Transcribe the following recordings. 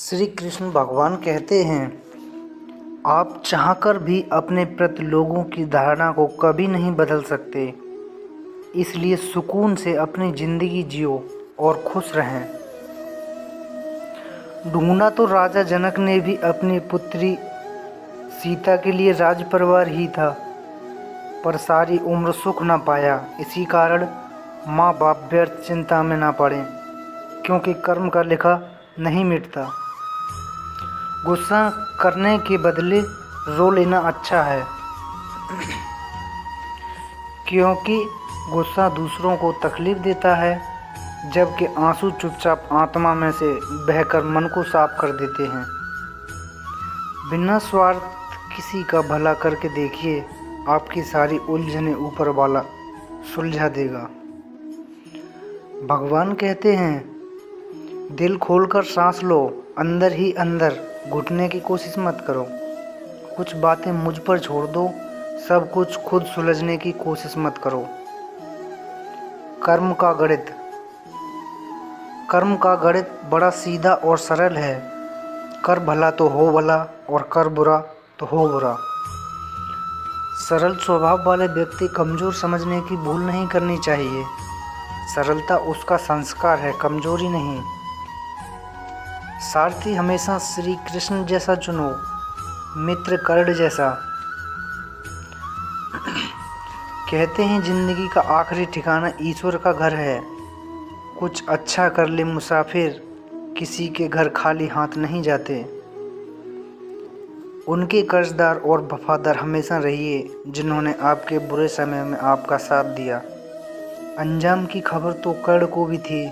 श्री कृष्ण भगवान कहते हैं, आप चाहकर भी अपने प्रति लोगों की धारणा को कभी नहीं बदल सकते। इसलिए सुकून से अपनी ज़िंदगी जियो और खुश रहें। ढूंढा तो राजा जनक ने भी अपनी पुत्री सीता के लिए राज परिवार ही था, पर सारी उम्र सुख न पाया। इसी कारण माँ बाप व्यर्थ चिंता में ना पड़े, क्योंकि कर्म का लेखा नहीं मिटता। गुस्सा करने के बदले रो लेना अच्छा है, क्योंकि गुस्सा दूसरों को तकलीफ देता है, जबकि आंसू चुपचाप आत्मा में से बहकर मन को साफ कर देते हैं। बिना स्वार्थ किसी का भला करके देखिए, आपकी सारी उलझनें ऊपर वाला सुलझा देगा। भगवान कहते हैं, दिल खोलकर सांस लो, अंदर ही अंदर घुटने की कोशिश मत करो। कुछ बातें मुझ पर छोड़ दो, सब कुछ खुद सुलझने की कोशिश मत करो। कर्म का गणित बड़ा सीधा और सरल है। कर भला तो हो भला और कर बुरा तो हो बुरा। सरल स्वभाव वाले व्यक्ति कमज़ोर समझने की भूल नहीं करनी चाहिए। सरलता उसका संस्कार है, कमजोरी नहीं। सारथी हमेशा श्री कृष्ण जैसा चुनो, मित्र कर्ण जैसा। कहते हैं जिंदगी का आखिरी ठिकाना ईश्वर का घर है। कुछ अच्छा कर ले मुसाफिर, किसी के घर खाली हाथ नहीं जाते। उनके कर्जदार और वफादार हमेशा रहिए जिन्होंने आपके बुरे समय में आपका साथ दिया। अंजाम की खबर तो कर्ण को भी थी,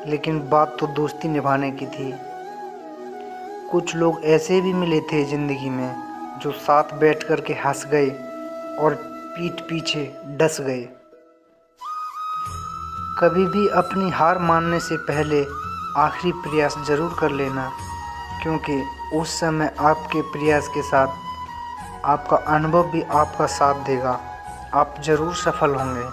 लेकिन बात तो दोस्ती निभाने की थी। कुछ लोग ऐसे भी मिले थे ज़िंदगी में, जो साथ बैठ कर के हंस गए और पीठ पीछे डस गए। कभी भी अपनी हार मानने से पहले आखिरी प्रयास ज़रूर कर लेना, क्योंकि उस समय आपके प्रयास के साथ आपका अनुभव भी आपका साथ देगा। आप ज़रूर सफल होंगे।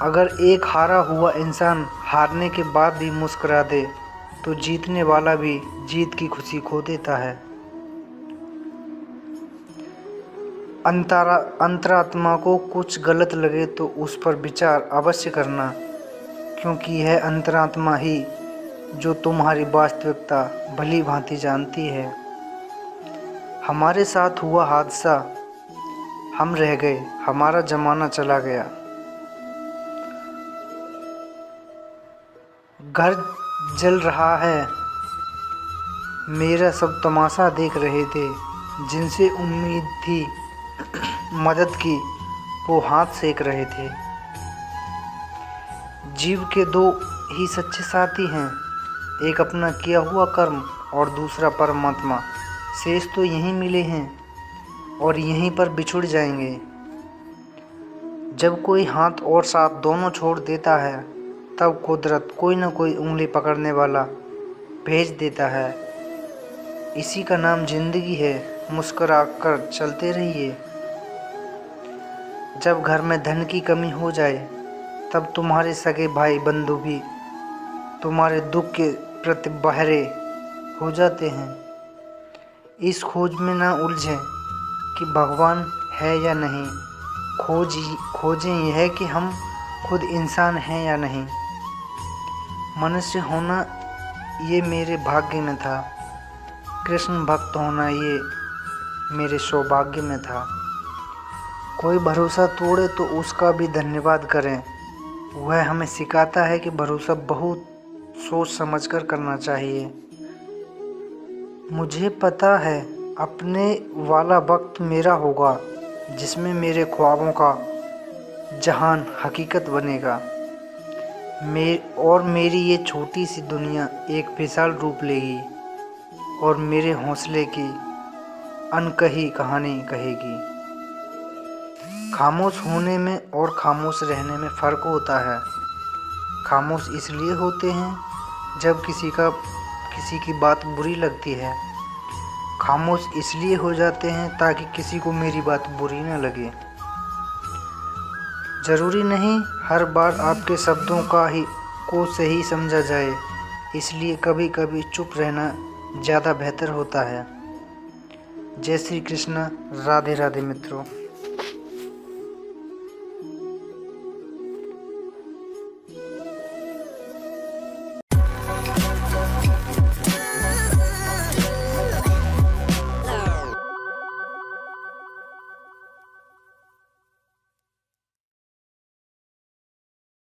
अगर एक हारा हुआ इंसान हारने के बाद भी मुस्कुरा दे, तो जीतने वाला भी जीत की खुशी खो देता है। अंतरात्मा को कुछ गलत लगे तो उस पर विचार अवश्य करना, क्योंकि यह अंतरात्मा ही जो तुम्हारी वास्तविकता भली भांति जानती है। हमारे साथ हुआ हादसा, हम रह गए, हमारा ज़माना चला गया। घर जल रहा है, मेरा सब तमाशा देख रहे थे। जिनसे उम्मीद थी मदद की, वो हाथ सेक रहे थे। जीव के दो ही सच्चे साथी हैं, एक अपना किया हुआ कर्म और दूसरा परमात्मा। शेष तो यहीं मिले हैं और यहीं पर बिछुड़ जाएंगे। जब कोई हाथ और साथ दोनों छोड़ देता है, तब कुदरत कोई न कोई उंगली पकड़ने वाला भेज देता है। इसी का नाम जिंदगी है। मुस्कुरा कर चलते रहिए। जब घर में धन की कमी हो जाए, तब तुम्हारे सगे भाई बंधु भी तुम्हारे दुख के प्रति बहरे हो जाते हैं। इस खोज में ना उलझें कि भगवान है या नहीं। खोजें यह कि हम खुद इंसान हैं या नहीं। मनुष्य होना ये मेरे भाग्य में था, कृष्ण भक्त होना ये मेरे सौभाग्य में था। कोई भरोसा तोड़े तो उसका भी धन्यवाद करें। वह हमें सिखाता है कि भरोसा बहुत सोच समझकर करना चाहिए। मुझे पता है अपने वाला वक्त मेरा होगा, जिसमें मेरे ख्वाबों का जहान हकीकत बनेगा। और मेरी ये छोटी सी दुनिया एक विशाल रूप लेगी और मेरे हौसले की अनकही कहानी कहेगी। खामोश होने में और खामोश रहने में फ़र्क होता है। खामोश इसलिए होते हैं जब किसी की बात बुरी लगती है। खामोश इसलिए हो जाते हैं ताकि किसी को मेरी बात बुरी न लगे। ज़रूरी नहीं हर बार आपके शब्दों को सही समझा जाए। इसलिए कभी कभी चुप रहना ज़्यादा बेहतर होता है। जय श्री कृष्ण। राधे राधे मित्रों।